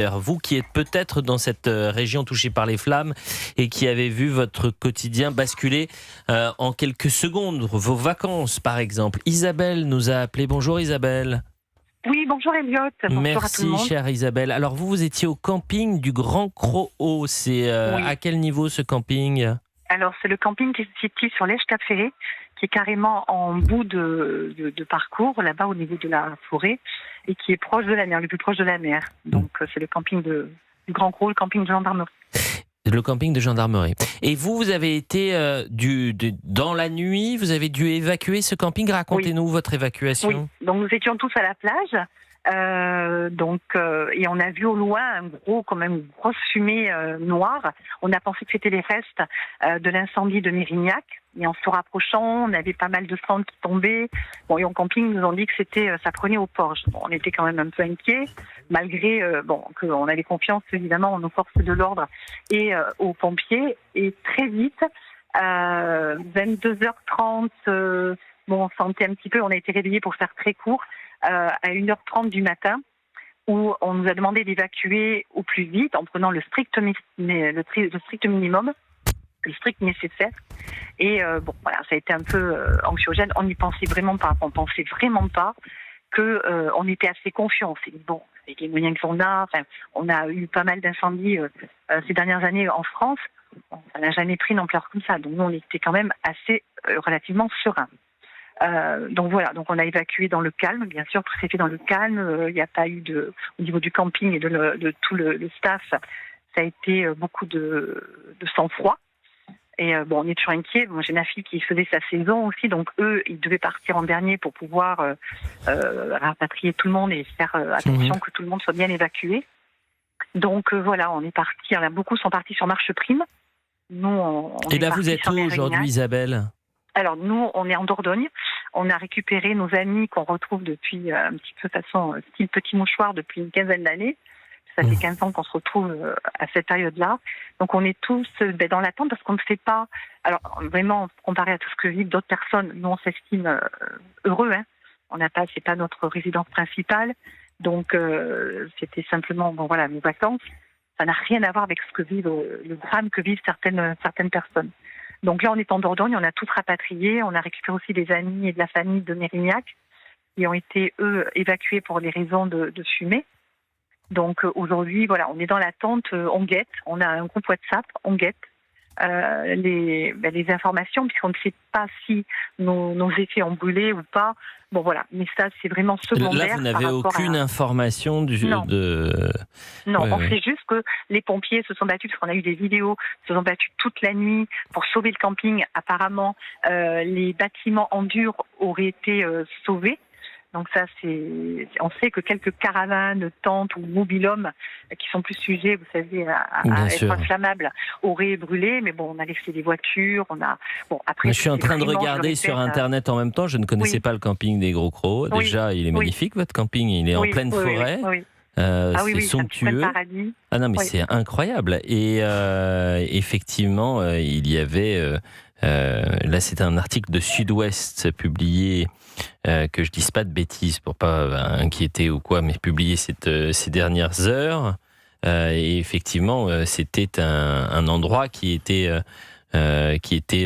Vous qui êtes peut-être dans cette région touchée par les flammes et qui avez vu votre quotidien basculer en quelques secondes, vos vacances par exemple. Isabelle nous a appelé. Bonjour Isabelle. Oui, bonjour Elliot. Bonjour à tout le Merci monde. chère Isabelle. Alors vous étiez au camping du Grand Croc. C'est Oui. à quel niveau ce camping ? Alors, c'est le camping qui se situe sur l'Èche-Cap-Ferré, qui est carrément en bout de parcours, là-bas au niveau de la forêt, et qui est proche de la mer, le plus proche de la mer. Donc, c'est le camping du Grand Croc, le camping de gendarmerie. Le camping de gendarmerie. Et vous avez été dans la nuit, vous avez dû évacuer ce camping. Racontez-nous votre évacuation. Oui, donc nous étions tous à la plage. Et on a vu au loin comme une grosse fumée noire. On a pensé que c'était les restes de l'incendie de Mérignac. Et en se rapprochant, on avait pas mal de cendres qui tombaient. Bon, et en camping, ils nous ont dit que ça prenait aux porches. Bon, on était quand même un peu inquiets, malgré qu'on avait confiance évidemment en nos forces de l'ordre et aux pompiers. Et très vite, 22h30, on sentait un petit peu. On a été réveillés pour faire très court. À 1h30 du matin, où on nous a demandé d'évacuer au plus vite en prenant le strict minimum, le strict nécessaire. Et ça a été un peu anxiogène. On n'y pensait vraiment pas. On pensait vraiment pas que on était assez confiants. On s'est dit bon, avec les moyens qu'on a, on a eu pas mal d'incendies ces dernières années en France. Ça n'a jamais pris une ampleur comme ça. Donc nous, on était quand même assez relativement sereins. Donc on a évacué dans le calme, bien sûr, tout s'est fait dans le calme. Il n'y a pas eu au niveau du camping et de tout le staff, ça a été beaucoup de sang-froid. Et on est toujours inquiets. Moi, j'ai ma fille qui faisait sa saison aussi, donc eux, ils devaient partir en dernier pour pouvoir rapatrier tout le monde et faire attention que tout le monde soit bien évacué. Donc on est parti. Beaucoup sont partis sur Marche Prime. Nous, on et là, vous êtes où aujourd'hui, Isabelle ? Alors nous, on est en Dordogne. On a récupéré nos amis qu'on retrouve depuis un petit peu façon style petit mouchoir depuis une quinzaine d'années. Ça fait 15 ans qu'on se retrouve à cette période-là. Donc on est tous dans l'attente parce qu'on ne sait pas. Alors vraiment, comparé à tout ce que vivent d'autres personnes, nous on s'estime heureux. C'est pas notre résidence principale. Donc c'était simplement nos vacances. Ça n'a rien à voir avec ce que le drame que vivent certaines personnes. Donc là, on est en Dordogne, on a tous rapatrié, on a récupéré aussi des amis et de la famille de Mérignac qui ont été, eux, évacués pour des raisons de fumée. Donc aujourd'hui, on est dans l'attente, on guette, on a un groupe WhatsApp, on guette les informations puisqu'on ne sait pas si nos effets ont brûlé ou pas. Mais ça, c'est vraiment secondaire. Là, vous n'avez aucune information Non, on sait juste que les pompiers se sont battus, parce qu'on a eu des vidéos, se sont battus toute la nuit pour sauver le camping. Apparemment, les bâtiments en dur auraient été sauvés. Donc ça, on sait que quelques caravanes, tentes ou mobil-hommes qui sont plus sujets, vous savez, à être inflammables, auraient brûlé. Mais on a laissé des voitures, après. Je suis en train de regarder sur Internet en même temps. Je ne connaissais pas le camping des Gros Crocs. Déjà, il est magnifique, votre camping. Il est en pleine forêt. C'est somptueux. Ah non, mais c'est incroyable. Et effectivement, il y avait. Là, c'est un article de Sud-Ouest publié, que je dise pas de bêtises pour pas inquiéter ou quoi, mais publié ces dernières heures. Et effectivement, c'était un endroit qui était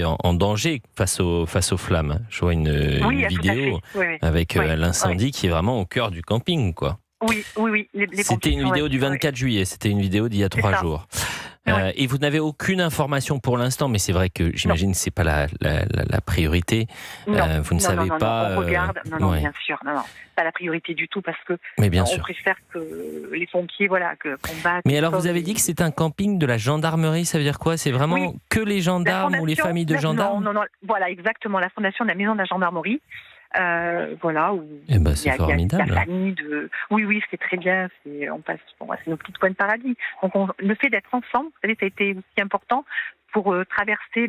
en danger face aux flammes. Je vois une vidéo avec l'incendie qui est vraiment au cœur du camping, quoi. Oui. C'était une vidéo du 24 juillet, c'était une vidéo d'il y a 3 jours. Et vous n'avez aucune information pour l'instant, mais c'est vrai que j'imagine que ce n'est pas la priorité. Vous ne savez pas. On regarde, bien sûr, pas la priorité du tout, parce que on préfère que les pompiers combattent. Mais alors vous avez dit que c'est un camping de la gendarmerie, ça veut dire quoi ? C'est vraiment que les gendarmes ou les familles de gendarmes ? Non, voilà, exactement, la fondation de la maison de la gendarmerie. C'est formidable. La famille de. Oui, c'est très bien. C'est nos petites coins de paradis. Donc, le fait d'être ensemble, vous savez, ça a été aussi important pour traverser,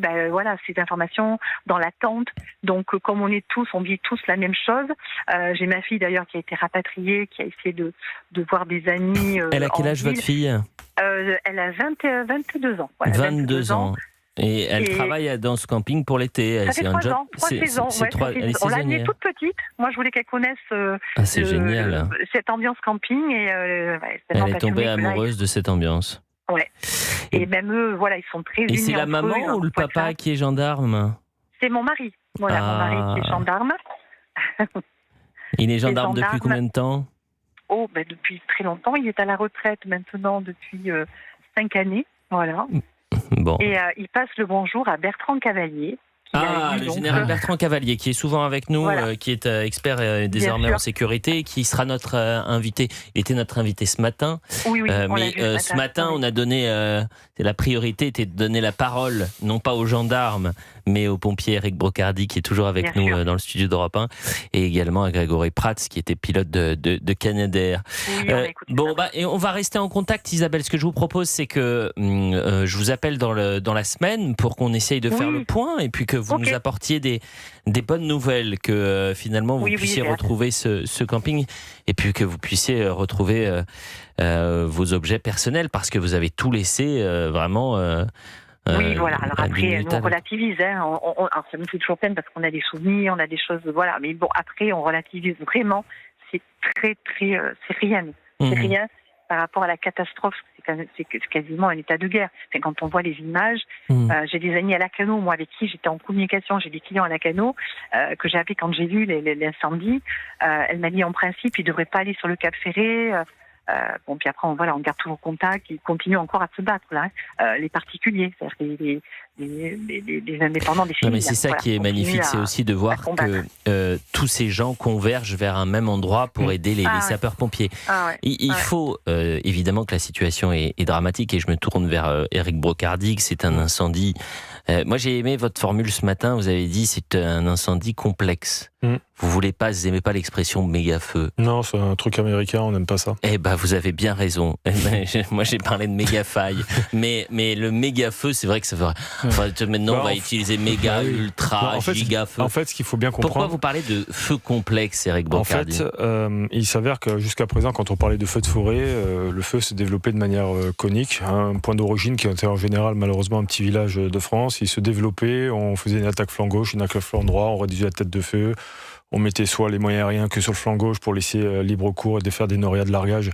ces informations dans l'attente. Donc, comme on vit tous la même chose. J'ai ma fille d'ailleurs qui a été rapatriée, qui a essayé de voir des amis. Elle a quel âge votre fille ? Elle a 22 ans. 22 ans. Et elle travaille dans ce camping pour l'été. Ça fait 3 ans. 3 saisons. On l'a amenée toute petite. Moi, je voulais qu'elle connaisse génial. Cette ambiance camping. Et, elle est tombée amoureuse de cette ambiance. Ouais. Et même eux, voilà, ils sont très unis. Et c'est la maman ou le papa qui est gendarme? C'est mon mari. Voilà, mon mari qui est gendarme. Il est gendarme depuis combien de temps? Depuis très longtemps. Il est à la retraite maintenant depuis 5 années. Voilà. Bon. Et il passe le bonjour à Bertrand Cavalier. Le général Bertrand Cavalier, qui est souvent avec nous, qui est expert désormais en sécurité, qui sera notre invité. Il était notre invité ce matin. Oui, mais ce matin, on a donné la priorité était de donner la parole, non pas aux gendarmes, mais au pompier Eric Brocardi, qui est toujours avec nous dans le studio d'Europe 1, et également à Grégory Prats, qui était pilote de Canadair. Oui, et on va rester en contact, Isabelle. Ce que je vous propose, c'est que je vous appelle dans la semaine pour qu'on essaye de faire le point, et puis que vous nous apportiez des bonnes nouvelles, que finalement vous puissiez retrouver ce camping, et puis que vous puissiez retrouver vos objets personnels, parce que vous avez tout laissé vraiment. Oui, voilà. Alors après, nous on relativise. Alors ça nous fait toujours peine parce qu'on a des souvenirs, on a des choses, voilà. Mais bon, après, on relativise vraiment. C'est très, très, c'est rien. C'est rien par rapport à la catastrophe. C'est quasiment un état de guerre. Enfin, quand on voit les images, j'ai des amis à Lacanau, moi avec qui j'étais en communication, j'ai des clients à Lacanau que j'ai appelé quand j'ai vu l'incendie. Elle m'a dit en principe, ils ne devraient pas aller sur le Cap Ferré. Puis après, on garde toujours contact, ils continuent encore à se battre, là, les particuliers, c'est-à-dire les indépendants, des filles. Mais c'est ça qui est magnifique, c'est aussi de voir que tous ces gens convergent vers un même endroit pour aider les sapeurs-pompiers. Il faut évidemment que la situation est dramatique, et je me tourne vers Eric Brocardi, que c'est un incendie. Moi, j'ai aimé votre formule ce matin, vous avez dit c'est un incendie complexe. Vous n'aimez pas l'expression méga-feu? Non, c'est un truc américain, on n'aime pas ça. Vous avez bien raison. Moi, j'ai parlé de méga-faille. mais le méga-feu, c'est vrai que ça ferait... maintenant, on va utiliser méga, ultra, giga-feu. En fait, ce qu'il faut bien comprendre... Pourquoi vous parlez de feu complexe, Eric Brocardi? En fait, il s'avère que jusqu'à présent, quand on parlait de feu de forêt, le feu s'est développé de manière conique. Un point d'origine qui était en général, malheureusement, un petit village de France. Il se développait, on faisait une attaque flanc gauche, une attaque flanc droit, on réduisait la tête de feu. On mettait soit les moyens aériens que sur le flanc gauche pour laisser libre cours et de faire des noria de largage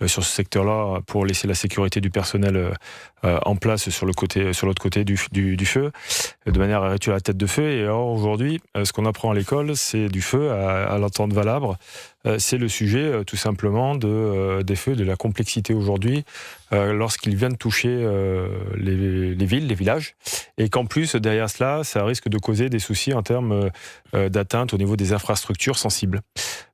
sur ce secteur-là pour laisser la sécurité du personnel en place sur l'autre côté du feu, de manière à réduire la tête de feu. Et alors aujourd'hui, ce qu'on apprend à l'école, c'est du feu à l'entente valable. C'est le sujet tout simplement des feux, de la complexité aujourd'hui lorsqu'ils viennent toucher les villes, les villages, et qu'en plus derrière cela, ça risque de causer des soucis en termes d'atteinte au niveau des infrastructures sensibles.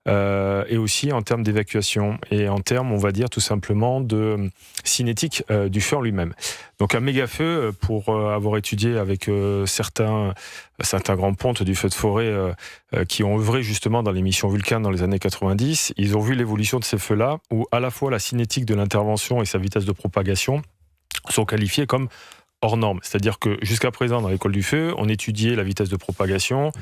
Et aussi en termes d'évacuation et en termes, on va dire tout simplement, de cinétique du feu en lui-même. Donc un méga-feu, pour avoir étudié avec certains grands pontes du feu de forêt qui ont œuvré justement dans l'émission Vulcain dans les années 90, ils ont vu l'évolution de ces feux-là, où à la fois la cinétique de l'intervention et sa vitesse de propagation sont qualifiés comme hors normes. C'est-à-dire que jusqu'à présent, dans l'école du feu, on étudiait la vitesse de propagation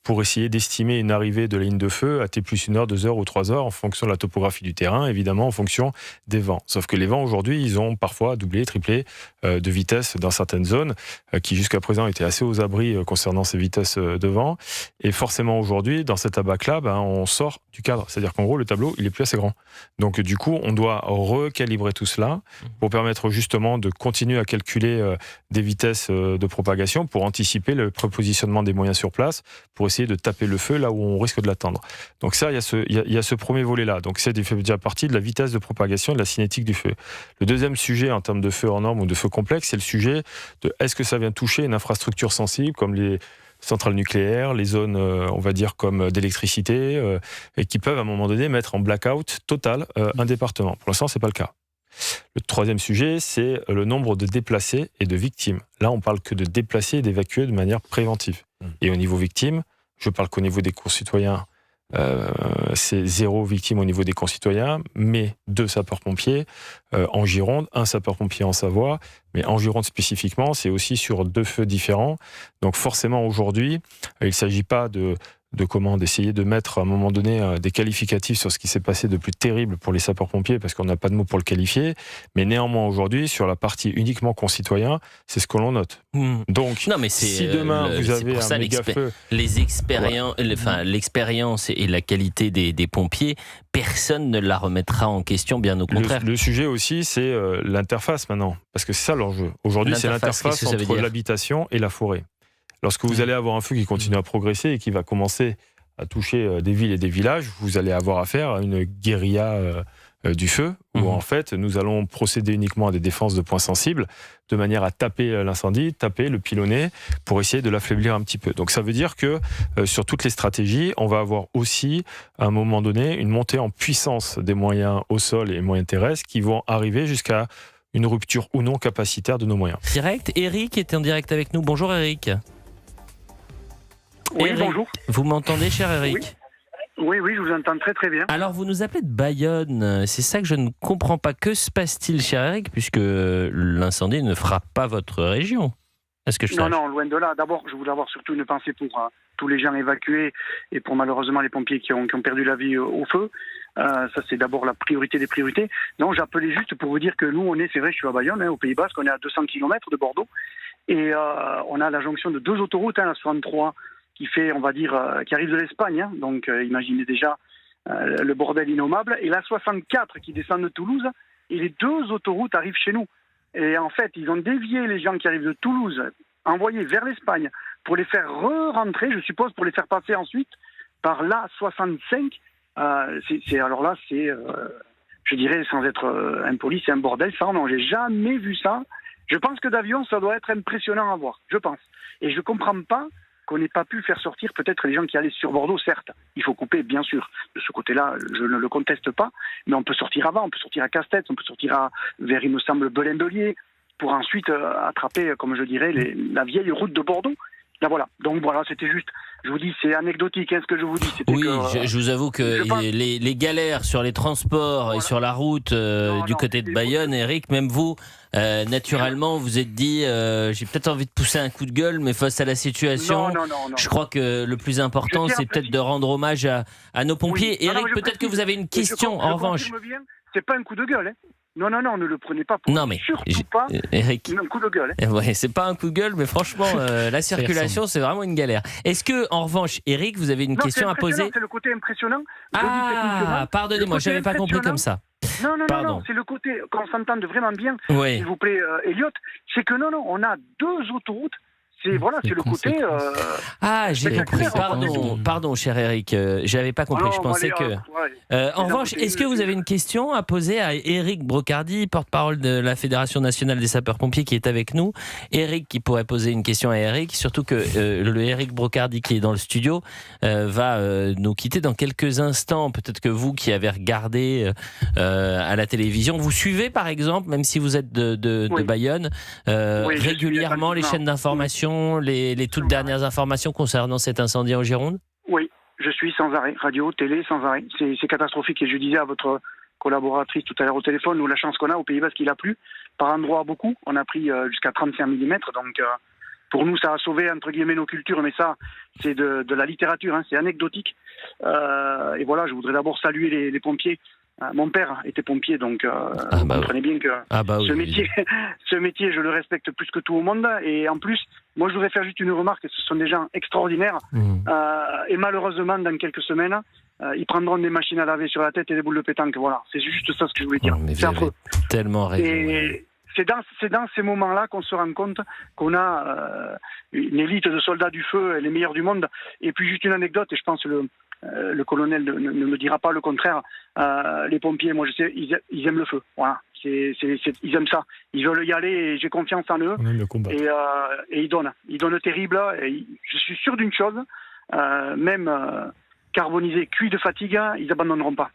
pour essayer d'estimer une arrivée de la ligne de feu à T plus 1 heure, 2 heures ou 3 heures en fonction de la topographie du terrain, évidemment en fonction des vents. Sauf que les vents aujourd'hui, ils ont parfois doublé, triplé de vitesse dans certaines zones qui jusqu'à présent étaient assez aux abris concernant ces vitesses de vent. Et forcément aujourd'hui, dans cet abac-là, on sort du cadre. C'est-à-dire qu'en gros, le tableau, il est plus assez grand. Donc du coup, on doit recalibrer tout cela pour permettre justement de continuer à calculer des vitesses de propagation pour anticiper le prépositionnement des moyens sur place, pour essayer de taper le feu là où on risque de l'attendre. Donc ça, il y a ce premier volet-là. Donc c'est déjà partie de la vitesse de propagation et de la cinétique du feu. Le deuxième sujet en termes de feu hors norme ou de feu complexe, c'est le sujet de est-ce que ça vient toucher une infrastructure sensible comme les centrales nucléaires, les zones, on va dire, comme d'électricité, et qui peuvent à un moment donné mettre en blackout total un département. Pour l'instant, c'est pas le cas. Le troisième sujet, c'est le nombre de déplacés et de victimes. Là, on parle que de déplacés et d'évacuer de manière préventive. Et au niveau victimes, je parle qu'au niveau des concitoyens, c'est 0 victime au niveau des concitoyens, mais 2 sapeurs-pompiers en Gironde, 1 sapeur-pompier en Savoie, mais en Gironde spécifiquement, c'est aussi sur 2 feux différents. Donc forcément aujourd'hui, il ne s'agit pas de d'essayer de mettre à un moment donné des qualificatifs sur ce qui s'est passé de plus terrible pour les sapeurs-pompiers, parce qu'on n'a pas de mots pour le qualifier. Mais néanmoins, aujourd'hui, sur la partie uniquement concitoyens, c'est ce que l'on note. Donc, non, mais si demain vous avez un méga-feu... L'expérience et la qualité des pompiers, personne ne la remettra en question, bien au contraire. Le sujet aussi, c'est l'interface maintenant, parce que c'est ça l'enjeu. Aujourd'hui, c'est l'interface entre l'habitation et la forêt. Lorsque vous allez avoir un feu qui continue à progresser et qui va commencer à toucher des villes et des villages, vous allez avoir affaire à une guérilla du feu, où en fait, nous allons procéder uniquement à des défenses de points sensibles, de manière à taper l'incendie, le pilonner, pour essayer de l'affaiblir un petit peu. Donc ça veut dire que sur toutes les stratégies, on va avoir aussi, à un moment donné, une montée en puissance des moyens au sol et moyens terrestres qui vont arriver jusqu'à une rupture ou non capacitaire de nos moyens. Direct, Eric est en direct avec nous. Bonjour Eric. Oui, Eric, bonjour. Vous m'entendez, cher Eric ? Oui, je vous entends très très bien. Alors, vous nous appelez de Bayonne. C'est ça que je ne comprends pas. Que se passe-t-il, cher Eric, puisque l'incendie ne frappe pas votre région ? Est-ce que je sache ? Non, loin de là. D'abord, je voulais avoir surtout une pensée pour tous les gens évacués et pour malheureusement les pompiers qui ont perdu la vie au feu. Ça, c'est d'abord la priorité des priorités. Non, j'appelais juste pour vous dire que nous, c'est vrai, je suis à Bayonne, au Pays Basque, on est à 200 km de Bordeaux. Et on a la jonction de 2 autoroutes, la 63, qui fait, on va dire, qui arrive de l'Espagne. Donc, imaginez déjà le bordel innommable. Et la 64 qui descend de Toulouse. Et les 2 autoroutes arrivent chez nous. Et en fait, ils ont dévié les gens qui arrivent de Toulouse, envoyés vers l'Espagne, pour les faire re-rentrer, je suppose, pour les faire passer ensuite par la 65. Alors là, je dirais, sans être impoli, c'est un bordel. Ça, non, j'ai jamais vu ça. Je pense que d'avion, ça doit être impressionnant à voir. Je pense. Et je comprends pas qu'on n'ait pas pu faire sortir peut-être les gens qui allaient sur Bordeaux, certes. Il faut couper, bien sûr. De ce côté-là, je ne le conteste pas. Mais on peut sortir avant, on peut sortir à Castet, on peut sortir vers, il me semble, Belin-Belier, pour ensuite attraper, comme je dirais, la vieille route de Bordeaux. Là, voilà. Donc voilà, c'était juste, je vous dis, c'est anecdotique, ce que je vous dis. Oui, je vous avoue que les galères sur les transports et sur la route du côté de Bayonne, Eric, même vous, naturellement, vous êtes dit, j'ai peut-être envie de pousser un coup de gueule, mais face à la situation, non. Je crois que le plus important, c'est peut-être de rendre hommage à nos pompiers. Oui. Eric, peut-être que vous avez une question, en revanche. C'est pas un coup de gueule, Non, ne le prenez pas pour surtout pas Eric, un coup de gueule. Ouais, c'est pas un coup de gueule, mais franchement, la circulation, c'est vraiment une galère. Est-ce que, en revanche, Eric, vous avez une question à poser ? C'est le côté impressionnant. Pardonnez-moi, je n'avais pas compris comme ça. Non, c'est le côté qu'on s'entende vraiment bien, s'il vous plaît, Elliot. C'est que on a 2 autoroutes. C'est le côté. J'ai compris. Pardon, cher Eric, j'avais pas compris. Je pensais que. En revanche, est-ce que vous avez une question à poser à Éric Brocardi, porte-parole de la Fédération nationale des sapeurs-pompiers, qui est avec nous. Éric qui pourrait poser une question à Eric, surtout que le Éric Brocardi qui est dans le studio va nous quitter dans quelques instants. Peut-être que vous qui avez regardé à la télévision, vous suivez par exemple, même si vous êtes de Bayonne, régulièrement les chaînes d'information. Les toutes dernières informations concernant cet incendie en Gironde ? Oui, je suis sans arrêt, radio, télé, sans arrêt. C'est catastrophique. Et je disais à votre collaboratrice tout à l'heure au téléphone, nous, la chance qu'on a au Pays Basque, qu'il a plu. Par endroits, beaucoup. On a pris jusqu'à 35 mm. Donc, pour nous, ça a sauvé, entre guillemets, nos cultures. Mais ça, c'est de la littérature. C'est anecdotique. Et voilà, je voudrais d'abord saluer les pompiers. Mon père était pompier, donc vous comprenez bien que ce métier, je le respecte plus que tout au monde. Et en plus, moi, je voudrais faire juste une remarque. Ce sont des gens extraordinaires. Et malheureusement, dans quelques semaines, ils prendront des machines à laver sur la tête et des boules de pétanque. Voilà, c'est juste ça ce que je voulais dire. C'est affreux. Tellement raison. Et c'est dans ces moments-là qu'on se rend compte qu'on a une élite de soldats du feu, les meilleurs du monde. Et puis juste une anecdote, et je pense le colonel ne me dira pas le contraire. Les pompiers, moi je sais, ils aiment le feu. Voilà, ils aiment ça. Ils veulent y aller et j'ai confiance en eux. On aime le combat. Et ils donnent terrible. Et je suis sûr d'une chose, même carbonisés, cuits de fatigue, ils abandonneront pas.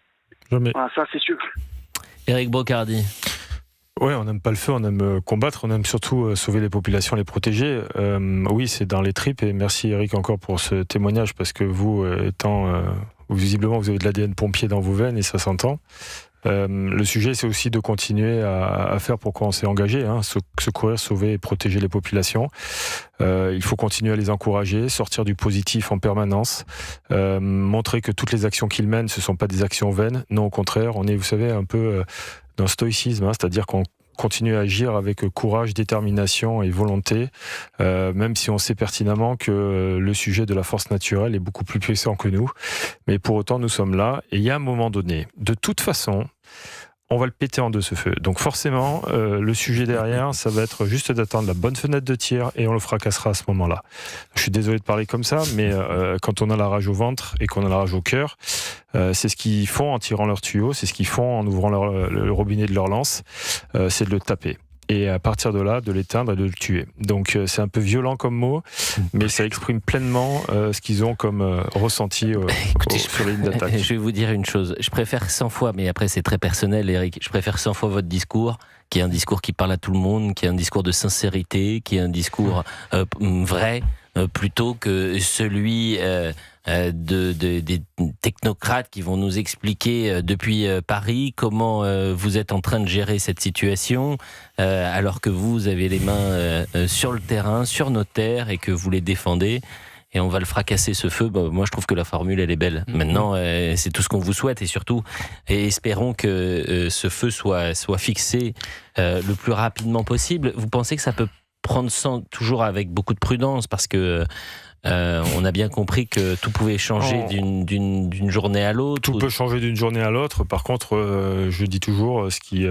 Jamais. Voilà, ça c'est sûr. Éric Brocardi. Oui, on n'aime pas le feu, on aime combattre, on aime surtout sauver les populations, les protéger. Oui, c'est dans les tripes, et merci Eric encore pour ce témoignage, parce que vous, visiblement, vous avez de l'ADN pompier dans vos veines, et ça s'entend. Le sujet, c'est aussi de continuer à faire pour quoi on s'est engagé, secourir, sauver et protéger les populations. Il faut continuer à les encourager, sortir du positif en permanence, montrer que toutes les actions qu'ils mènent, ce ne sont pas des actions vaines. Non, au contraire, on est, vous savez, un peu dans le stoïcisme, c'est-à-dire qu'on continue à agir avec courage, détermination et volonté, même si on sait pertinemment que le sujet de la force naturelle est beaucoup plus puissant que nous. Mais pour autant, nous sommes là. Et il y a un moment donné, de toute façon, on va le péter en deux, ce feu. Donc forcément, le sujet derrière, ça va être juste d'attendre la bonne fenêtre de tir et on le fracassera à ce moment-là. Je suis désolé de parler comme ça, mais quand on a la rage au ventre et qu'on a la rage au cœur, c'est ce qu'ils font en tirant leur tuyau, c'est ce qu'ils font en ouvrant le robinet de leur lance, c'est de le taper. Et à partir de là, de l'éteindre et de le tuer. Donc c'est un peu violent comme mot, mais ça exprime pleinement ce qu'ils ont comme ressenti sur les lignes d'attaque. Je vais vous dire une chose, je préfère 100 fois, mais après c'est très personnel Eric, je préfère 100 fois votre discours, qui est un discours qui parle à tout le monde, qui est un discours de sincérité, qui est un discours vrai, plutôt que celui des technocrates qui vont nous expliquer depuis Paris comment vous êtes en train de gérer cette situation alors que vous avez les mains sur le terrain, sur nos terres et que vous les défendez. Et on va le fracasser, ce feu. Moi, je trouve que la formule, elle est belle. Maintenant, c'est tout ce qu'on vous souhaite. Et surtout, espérons que ce feu soit fixé le plus rapidement possible. Vous pensez que ça peut prendre toujours avec beaucoup de prudence, parce que on a bien compris que tout pouvait changer d'une journée à l'autre. Tout peut changer d'une journée à l'autre. Par contre, je dis toujours, ce qui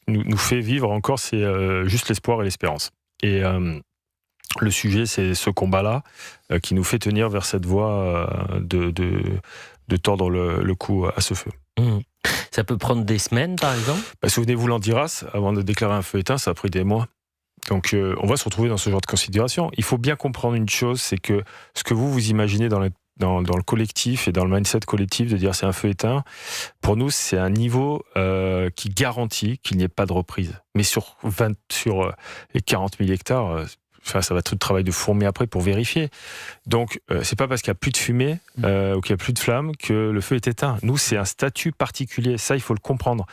nous fait vivre encore, c'est juste l'espoir et l'espérance. Et le sujet, c'est ce combat-là qui nous fait tenir vers cette voie de tordre le cou à ce feu. Ça peut prendre des semaines, par exemple ? Souvenez-vous, l'Andiras, avant de déclarer un feu éteint, ça a pris des mois. Donc on va se retrouver dans ce genre de considération. Il faut bien comprendre une chose, c'est que ce que vous imaginez dans le collectif et dans le mindset collectif de dire c'est un feu éteint, pour nous c'est un niveau qui garantit qu'il n'y ait pas de reprise. Mais sur les 40 000 hectares, ça va être le travail de fourmi après pour vérifier. Donc, c'est pas parce qu'il n'y a plus de fumée ou qu'il n'y a plus de flamme que le feu est éteint. Nous, c'est un statut particulier. Ça, il faut le comprendre.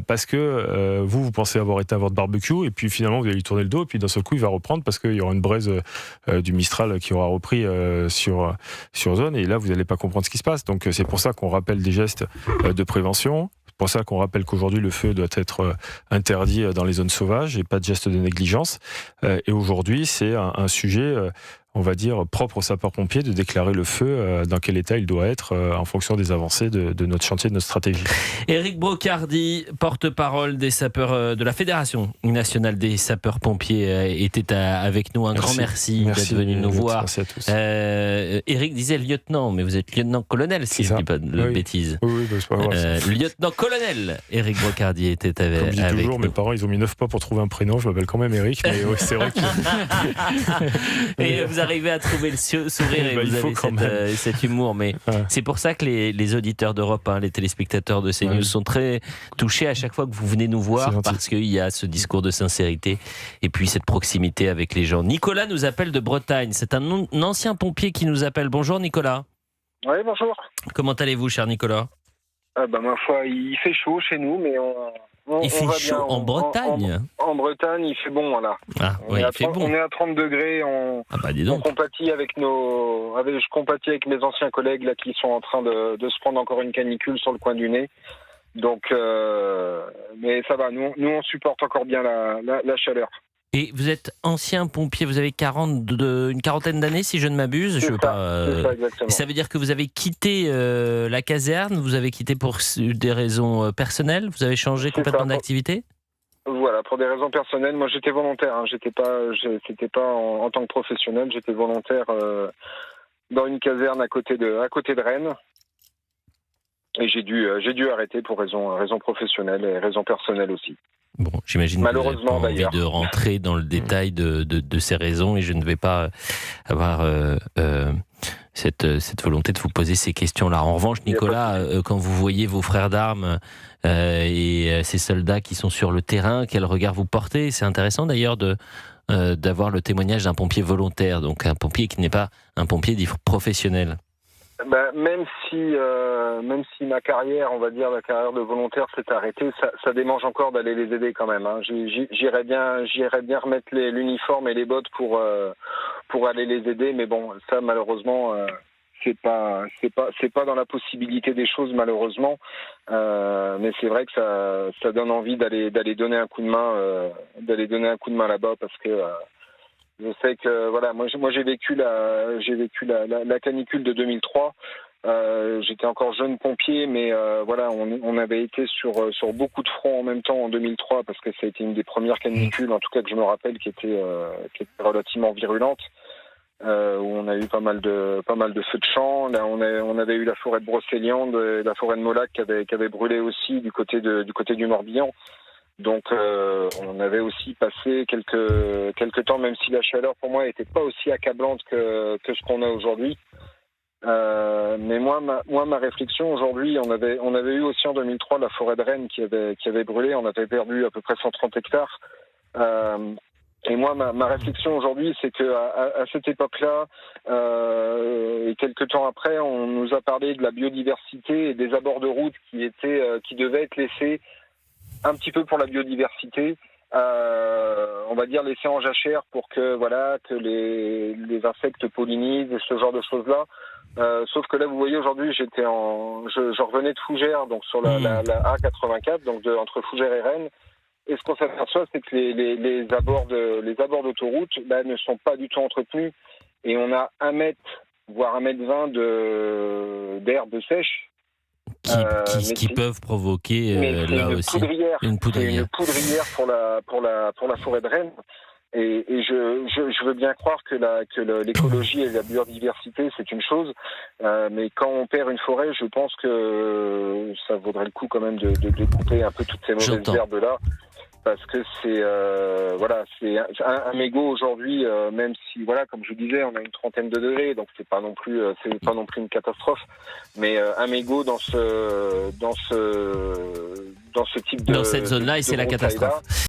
Parce que vous pensez avoir éteint votre barbecue et puis finalement, vous allez lui tourner le dos et puis d'un seul coup, il va reprendre parce qu'il y aura une braise du Mistral qui aura repris sur zone et là, vous n'allez pas comprendre ce qui se passe. Donc, c'est pour ça qu'on rappelle des gestes de prévention. C'est pour ça qu'on rappelle qu'aujourd'hui, le feu doit être interdit dans les zones sauvages et pas de gestes de négligence. Et aujourd'hui, c'est un sujet, on va dire, propre aux sapeurs-pompiers de déclarer le feu, dans quel état il doit être en fonction des avancées de notre chantier, de notre stratégie. Éric Brocardi, porte-parole des sapeurs de la Fédération nationale des sapeurs-pompiers, était avec nous. Un grand merci d'être venu nous voir. Merci à tous. Éric disait lieutenant, mais vous êtes lieutenant-colonel, si je ne dis pas de bêtises. Oui, c'est pas grave. Lieutenant-colonel Éric Brocardi était avec nous. Comme je dis toujours, mes parents, ils ont mis 9 pas pour trouver un prénom. Je m'appelle quand même Éric, mais c'est vrai que... Et vous arrivez à trouver le sourire et vous avez cet humour, mais c'est pour ça que les auditeurs d'Europe, les téléspectateurs de CNews sont très touchés à chaque fois que vous venez nous voir, parce qu'il y a ce discours de sincérité et puis cette proximité avec les gens. Nicolas nous appelle de Bretagne, c'est un ancien pompier qui nous appelle. Bonjour Nicolas. Oui, bonjour. Comment allez-vous, cher Nicolas ? Ma foi, il fait chaud chez nous, mais il fait chaud bien. En Bretagne. En Bretagne, il fait bon, voilà. On est à 30 degrés. On compatit je compatis avec mes anciens collègues là qui sont en train de se prendre encore une canicule sur le coin du nez. Donc, mais ça va. Nous, on supporte encore bien la chaleur. Et vous êtes ancien pompier, vous avez une quarantaine d'années, si je ne m'abuse. C'est ça, exactement. Ça veut dire que vous avez quitté la caserne, vous avez quitté pour des raisons personnelles, vous avez changé complètement d'activité ? Voilà, pour des raisons personnelles. Moi, j'étais volontaire. C'était pas en tant que professionnel. J'étais volontaire dans une caserne à côté de Rennes. Et j'ai dû arrêter pour raisons professionnelles et raisons personnelles aussi. Bon, j'imagine que vous n'avez pas envie de rentrer dans le détail de ces raisons et je ne vais pas avoir cette volonté de vous poser ces questions-là. En revanche, Nicolas, quand vous voyez vos frères d'armes et ces soldats qui sont sur le terrain, quel regard vous portez ? C'est intéressant d'ailleurs d'avoir le témoignage d'un pompier volontaire, donc un pompier qui n'est pas un pompier dit professionnel. Même si ma carrière, on va dire la carrière de volontaire s'est arrêtée, ça démange encore d'aller les aider quand même. Hein. J'irais bien remettre l'uniforme et les bottes pour aller les aider, mais bon, ça malheureusement c'est pas dans la possibilité des choses malheureusement. Mais c'est vrai que ça donne envie d'aller donner un coup de main là-bas parce que je sais que voilà, moi j'ai vécu la canicule de 2003. J'étais encore jeune pompier, mais voilà, on avait été sur beaucoup de fronts en même temps en 2003 parce que ça a été une des premières canicules, en tout cas que je me rappelle, qui était relativement virulente, où on a eu pas mal de feux de champ. Là, on avait eu la forêt de Brocéliande, la forêt de Molac qui avait brûlé aussi du côté du Morbihan. Donc on avait aussi passé quelques temps, même si la chaleur pour moi n'était pas aussi accablante que ce qu'on a aujourd'hui. Mais moi ma réflexion aujourd'hui, on avait eu aussi en 2003 la forêt de Rennes qui avait brûlé, on avait perdu à peu près 130 hectares. Et moi ma réflexion aujourd'hui, c'est que à cette époque-là et quelques temps après, on nous a parlé de la biodiversité et des abords de route qui devaient être laissés un petit peu pour la biodiversité, on va dire laissés en jachère pour que les insectes pollinisent et ce genre de choses-là. Sauf que là, vous voyez, aujourd'hui, je revenais de Fougères, donc sur la A84, donc entre Fougères et Rennes. Et ce qu'on s'aperçoit, c'est que les abords d'autoroute ne sont pas du tout entretenus. Et on a 1 mètre, voire 1,20 m d'herbe sèche. Qui peuvent provoquer là aussi une poudrière. C'est une poudrière pour la forêt de Rennes. Et je veux bien croire que l'écologie et la biodiversité c'est une chose, mais quand on perd une forêt, je pense que ça vaudrait le coup quand même de couper un peu toutes ces mauvaises herbes là. Parce que c'est un mégot aujourd'hui, même si comme je vous disais, on a une 30aine de degrés, donc c'est pas non plus une catastrophe, mais un mégot dans ce type de dans cette zone-là, et c'est la catastrophe.